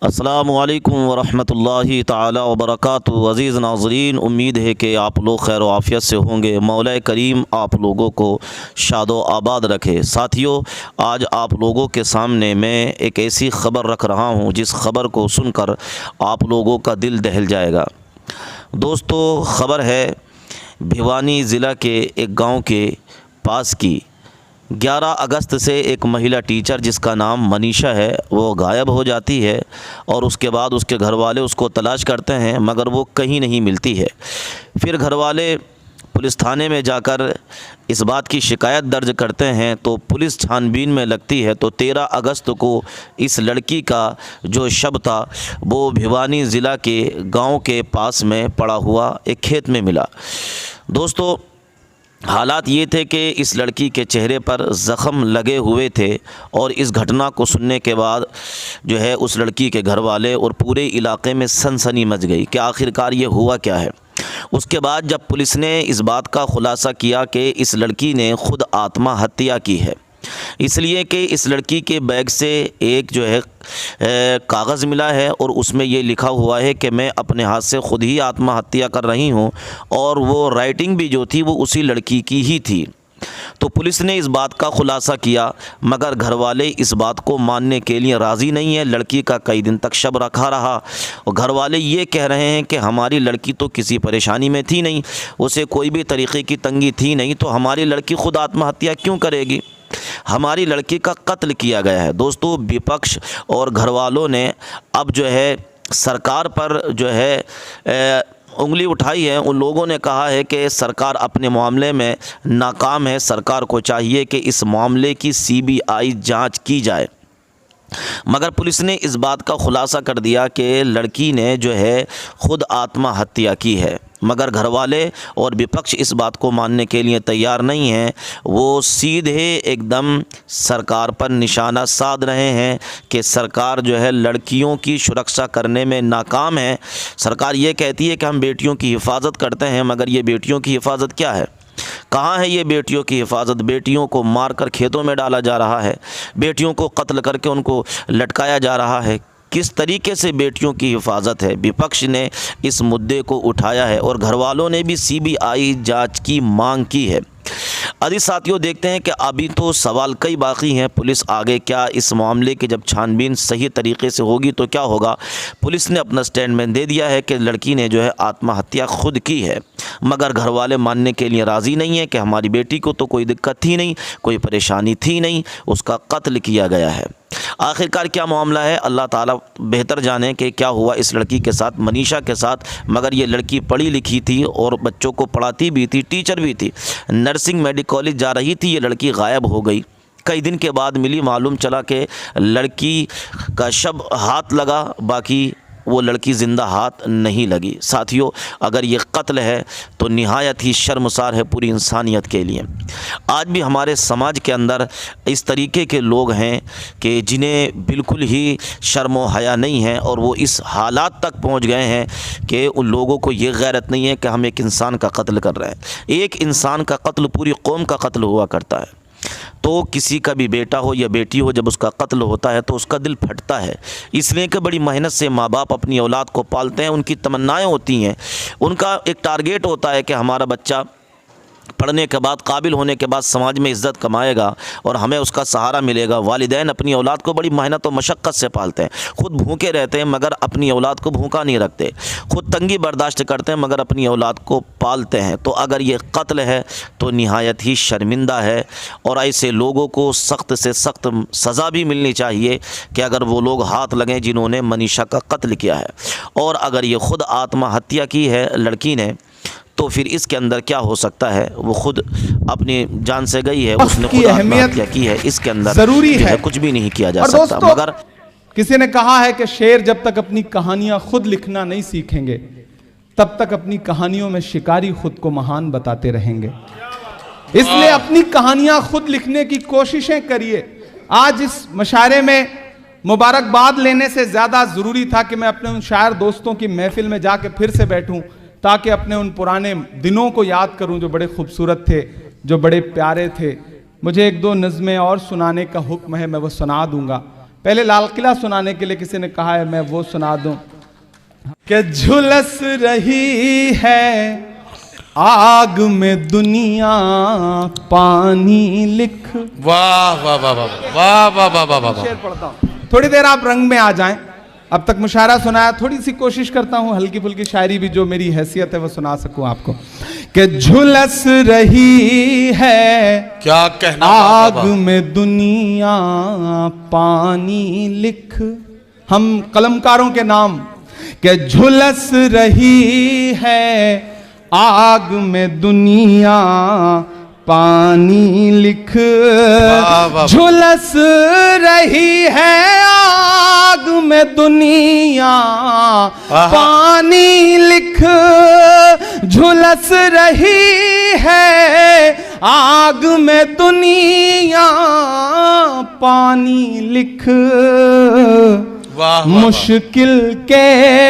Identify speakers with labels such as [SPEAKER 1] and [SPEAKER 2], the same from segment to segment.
[SPEAKER 1] अस्सलामुअलैकुम वरहमतुल्लाहि ताला वबरकातुहू। अज़ीज़ नाज़रीन, उम्मीद है कि आप लोग खैर आफ़ियत से होंगे। मौला करीम आप लोगों को शादो आबाद रखे। साथियों, आज आप लोगों के सामने मैं एक ऐसी ख़बर रख रहा हूँ जिस ख़बर को सुनकर आप लोगों का दिल दहल जाएगा। दोस्तों, ख़बर है भिवानी ज़िला के एक गाँव के पास की। 11 अगस्त से एक महिला टीचर जिसका नाम मनीषा है वो गायब हो जाती है और उसके बाद उसके घर वाले उसको तलाश करते हैं मगर वो कहीं नहीं मिलती है। फिर घर वाले पुलिस थाने में जाकर इस बात की शिकायत दर्ज करते हैं तो पुलिस छानबीन में लगती है तो 13 अगस्त को इस लड़की का जो शव था वो भिवानी ज़िला के गांव के पास में पड़ा हुआ एक खेत में मिला। दोस्तों, हालात ये थे कि इस लड़की के चेहरे पर ज़ख़म लगे हुए थे और इस घटना को सुनने के बाद जो है उस लड़की के घर वाले और पूरे इलाके में सनसनी मच गई कि आखिरकार ये हुआ क्या है। उसके बाद जब पुलिस ने इस बात का खुलासा किया कि इस लड़की ने ख़ुद आत्महत्या की है, इसलिए कि इस लड़की के बैग से एक जो है कागज़ मिला है और उसमें ये लिखा हुआ है कि मैं अपने हाथ से ख़ुद ही आत्महत्या कर रही हूँ और वो राइटिंग भी जो थी वो उसी लड़की की ही थी। तो पुलिस ने इस बात का खुलासा किया मगर घर वाले इस बात को मानने के लिए राज़ी नहीं है। लड़की का कई दिन तक शव रखा रहा और घर वाले ये कह रहे हैं कि हमारी लड़की तो किसी परेशानी में थी नहीं, उसे कोई भी तरीक़े की तंगी थी नहीं, तो हमारी लड़की ख़ुद आत्महत्या क्यों करेगी। हमारी लड़की का कत्ल किया गया है। दोस्तों, विपक्ष और घर वालों ने अब जो है सरकार पर जो है उंगली उठाई है। उन लोगों ने कहा है कि सरकार अपने मामले में नाकाम है, सरकार को चाहिए कि इस मामले की CBI जांच की जाए। मगर पुलिस ने इस बात का खुलासा कर दिया कि लड़की ने जो है ख़ुद आत्महत्या की है, मगर घर वाले और विपक्ष इस बात को मानने के लिए तैयार नहीं हैं। वो सीधे एकदम सरकार पर निशाना साध रहे हैं कि सरकार जो है लड़कियों की सुरक्षा करने में नाकाम है। सरकार ये कहती है कि हम बेटियों की हिफाजत करते हैं, मगर ये बेटियों की हिफाजत क्या है, कहाँ है ये बेटियों की हिफाजत। बेटियों को मारकर खेतों में डाला जा रहा है, बेटियों को कत्ल करके उनको लटकाया जा रहा है। किस तरीके से बेटियों की हिफाजत है। विपक्ष ने इस मुद्दे को उठाया है और घर वालों ने भी CBI जांच की मांग की है। अभी साथियों, देखते हैं कि अभी तो सवाल कई बाकी हैं। पुलिस आगे क्या इस मामले की जब छानबीन सही तरीके से होगी तो क्या होगा। पुलिस ने अपना स्टेटमेंट दे दिया है कि लड़की ने जो है आत्महत्या खुद की है, मगर घर वाले मानने के लिए राज़ी नहीं है कि हमारी बेटी को तो कोई दिक्कत थी नहीं, कोई परेशानी थी नहीं, उसका कत्ल किया गया है। आखिरकार क्या मामला है, अल्लाह ताला बेहतर जाने कि क्या हुआ इस लड़की के साथ, मनीषा के साथ। मगर ये लड़की पढ़ी लिखी थी और बच्चों को पढ़ाती भी थी, टीचर भी थी, नर्सिंग मेडिकल कॉलेज जा रही थी। ये लड़की गायब हो गई, कई दिन के बाद मिली। मालूम चला कि लड़की का शव हाथ लगा, बाकी वो लड़की ज़िंदा हाथ नहीं लगी। साथियों, अगर ये कत्ल है तो निहायत ही शर्मसार है पूरी इंसानियत के लिए। आज भी हमारे समाज के अंदर इस तरीके के लोग हैं कि जिन्हें बिल्कुल ही शर्म व हया नहीं है और वो इस हालात तक पहुंच गए हैं कि उन लोगों को ये गैरत नहीं है कि हम एक इंसान का कत्ल कर रहे हैं। एक इंसान का कत्ल पूरी कौम का कत्ल हुआ करता है। तो किसी का भी बेटा हो या बेटी हो, जब उसका कत्ल होता है तो उसका दिल फटता है, इसलिए कि बड़ी मेहनत से माँ बाप अपनी औलाद को पालते हैं, उनकी तमन्नाएं होती हैं, उनका एक टारगेट होता है कि हमारा बच्चा पढ़ने के बाद, काबिल होने के बाद समाज में इज़्ज़त कमाएगा और हमें उसका सहारा मिलेगा। वालिदैन अपनी औलाद को बड़ी मेहनत और मशक्क़त से पालते हैं, ख़ुद भूखे रहते हैं मगर अपनी औलाद को भूखा नहीं रखते, ख़ुद तंगी बर्दाश्त करते हैं मगर अपनी औलाद को पालते हैं। तो अगर ये कत्ल है तो निहायत ही शर्मिंदा है और ऐसे लोगों को सख्त से सख्त सज़ा भी मिलनी चाहिए कि अगर वो लोग हाथ लगें जिन्होंने मनीषा का कत्ल किया है। और अगर ये ख़ुद आत्महत्या की है लड़की ने तो फिर इसके अंदर क्या हो सकता है, वो खुद अपनी जान से गई है, उसने खुद आत्महत्या की है, इसके अंदर जरूरी है कुछ भी नहीं किया जा सकता। मगर
[SPEAKER 2] किसी ने कहा है कि शेर जब तक अपनी कहानियां खुद लिखना नहीं सीखेंगे तब तक अपनी कहानियों में शिकारी खुद को महान बताते रहेंगे। इसलिए अपनी कहानियां खुद लिखने की कोशिशें करिए। आज इस मशारे में मुबारकबाद लेने से ज्यादा जरूरी था कि मैं अपने उन शायर दोस्तों की महफिल में जाके फिर से बैठूं ताकि अपने उन पुराने दिनों को याद करूं जो बड़े खूबसूरत थे, जो बड़े प्यारे थे। मुझे एक दो नज़में और सुनाने का हुक्म है, मैं वो सुना दूंगा, पहले लाल किला सुनाने के लिए किसी ने कहा है, मैं वो सुना दूं कि झुलस रही है आग में दुनिया पानी लिख।
[SPEAKER 3] वाह वाह वाह वाह वाह वाह वाह वाह वाह।
[SPEAKER 2] शेर पढ़ता हूं, थोड़ी देर आप रंग में आ जाएं। अब तक मुशायरा सुनाया, थोड़ी सी कोशिश करता हूं हल्की फुल्की शायरी भी जो मेरी हैसियत है वो सुना सकूं आपको। कि झुलस रही है
[SPEAKER 3] क्या कहना,
[SPEAKER 2] आग में दुनिया पानी लिख। हम कलमकारों के नाम कि झुलस रही है आग में दुनिया पानी लिख। झुलस रही है आग में दुनिया पानी लिख। झुलस रही है आग में दुनिया पानी लिख। मुश्किल के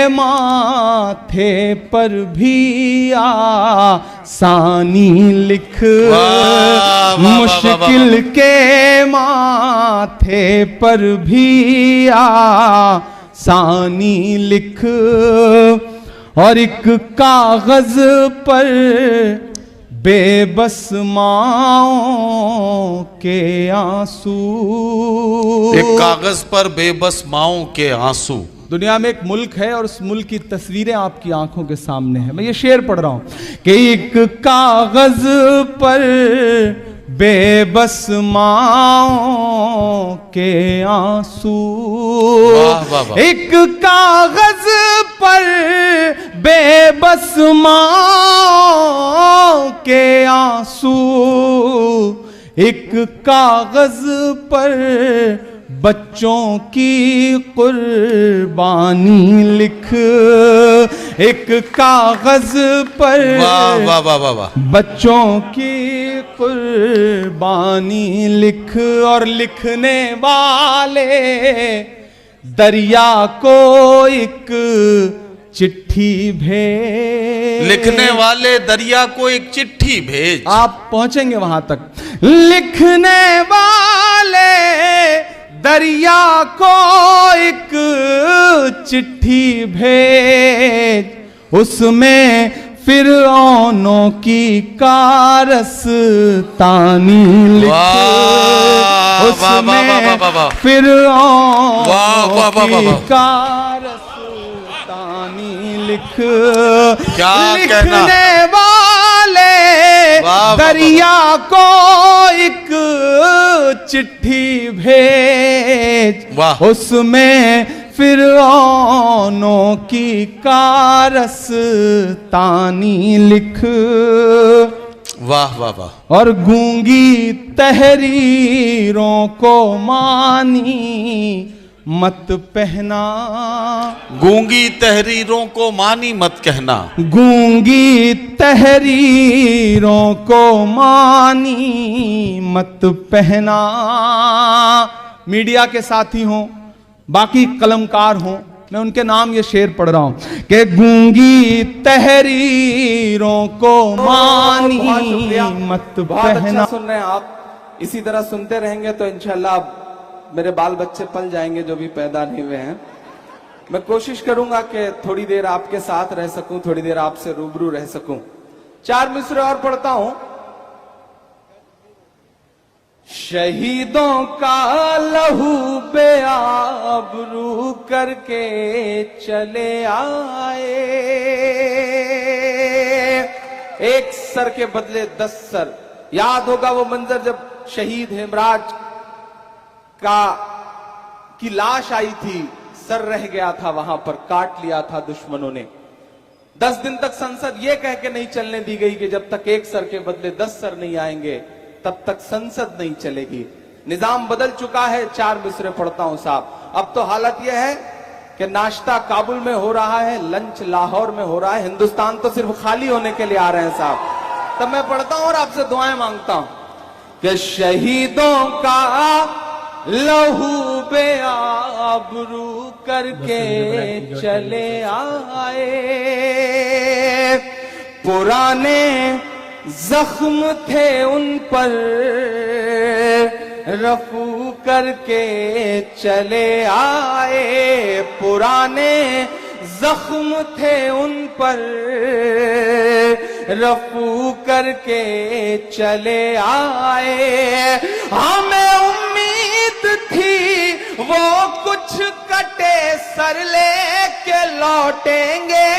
[SPEAKER 2] माथे पर भी आसानी लिख। मुश्किल के माथे पर भी आसानी लिख। और एक कागज पर बेबस माओं के आंसू।
[SPEAKER 3] एक कागज पर बेबस माओं के आंसू।
[SPEAKER 2] दुनिया में एक मुल्क है और उस मुल्क की तस्वीरें आपकी आंखों के सामने है। मैं ये शेर पढ़ रहा हूं कि एक कागज पर बेबस माओं के आंसू। एक कागज पर बेबस माओं के आंसू। एक कागज पर बच्चों की कुर्बानी लिख। एक कागज पर
[SPEAKER 3] वाह वाह वाह वाह
[SPEAKER 2] बच्चों की कुर्बानी लिख। और लिखने वाले दरिया को एक चिट्ठी भेज।
[SPEAKER 3] लिखने वाले दरिया को एक चिट्ठी भेज।
[SPEAKER 2] आप पहुंचेंगे वहां तक। लिखने वाले दरिया को एक चिट्ठी भेज। उसमें फिरौनों की कारस्तानी लिख। उसमें फिरौनों की कारस्तानी लिख। लिखने वाले दरिया को एक चिट्ठी भेज। उसमें फिरौनों की कारस्तानी लिख।
[SPEAKER 3] वाह वाह वाह।
[SPEAKER 2] और गूंगी तहरीरों को मानी मत पहना।
[SPEAKER 3] गूंगी तहरीरों को मानी मत कहना।
[SPEAKER 2] गूंगी तहरीरों को मानी मत पहना। मीडिया के साथी हों, बाकी कलमकार हों, मैं उनके नाम ये शेर पढ़ रहा हूं कि गूंगी तहरीरों को मानी मत
[SPEAKER 4] बहुत
[SPEAKER 2] पहना।
[SPEAKER 4] अच्छा सुन रहे हैं आप। इसी तरह सुनते रहेंगे तो इंशाल्लाह मेरे बाल बच्चे पल जाएंगे जो भी पैदा नहीं हुए हैं। मैं कोशिश करूंगा कि थोड़ी देर आपके साथ रह सकूं, थोड़ी देर आपसे रूबरू रह सकूं। 4 मिसरे और पढ़ता हूं। शहीदों का लहू बेआबरू करके चले आए। एक सर के बदले 10 सर। याद होगा वो मंजर जब शहीद हेमराज की लाश आई थी, सर रह गया था वहां पर, काट लिया था दुश्मनों ने। 10 दिन तक संसद ये कह के नहीं चलने दी गई कि जब तक एक सर के बदले 10 सर नहीं आएंगे तब तक संसद नहीं चलेगी। निजाम बदल चुका है। 4 मिसरे पढ़ता हूं साहब। अब तो हालत यह है कि नाश्ता काबुल में हो रहा है, लंच लाहौर में हो रहा है, हिंदुस्तान तो सिर्फ खाली होने के लिए आ रहे हैं साहब। तब मैं पढ़ता हूं और आपसे दुआएं मांगता हूं कि शहीदों का लहू बेआबरू करके चले आए। पुराने जख्म थे उन पर रफू करके चले आए, पुराने जख्म थे उन पर रफू करके चले आए। हमें उम्मीद थी वो कुछ कटे सर लेके लौटेंगे,